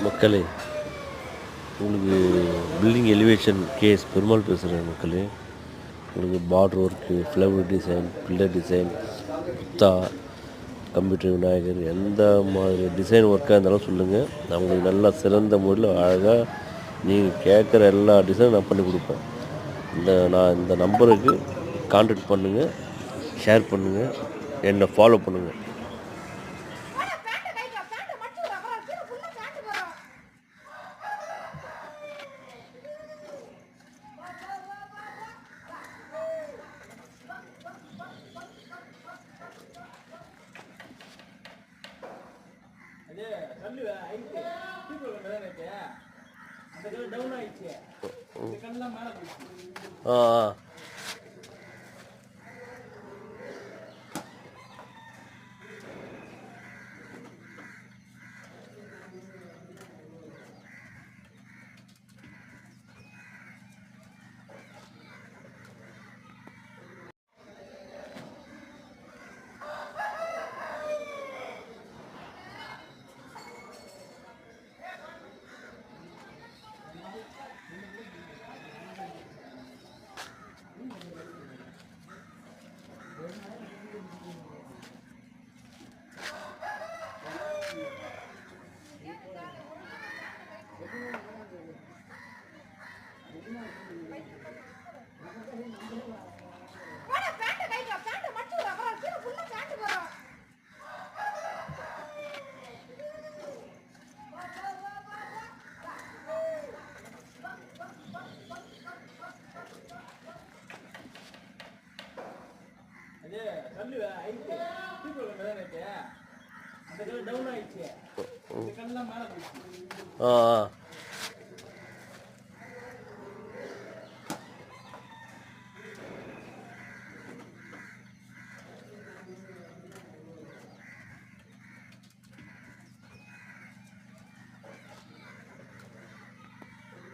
மக்களே, உங்களுக்கு building elevation KS Perumal பேசுகிறேன் மக்களே. உங்களுக்கு border work, flower design, pillar design, Buddha, computer Vinayagar, எந்த மாதிரி டிசைன் ஒர்க்காக இருந்தாலும் சொல்லுங்கள். நான் உங்களுக்கு நல்லா சிறந்த முறையில் அழகாக நீங்கள் கேட்குற எல்லா டிசைனும் நான் பண்ணி கொடுப்பேன். இந்த நம்பருக்கு கான்டாக்ட் பண்ணுங்கள், ஷேர் பண்ணுங்கள், என்னை ஃபாலோ பண்ணுங்கள். ஆ ஆ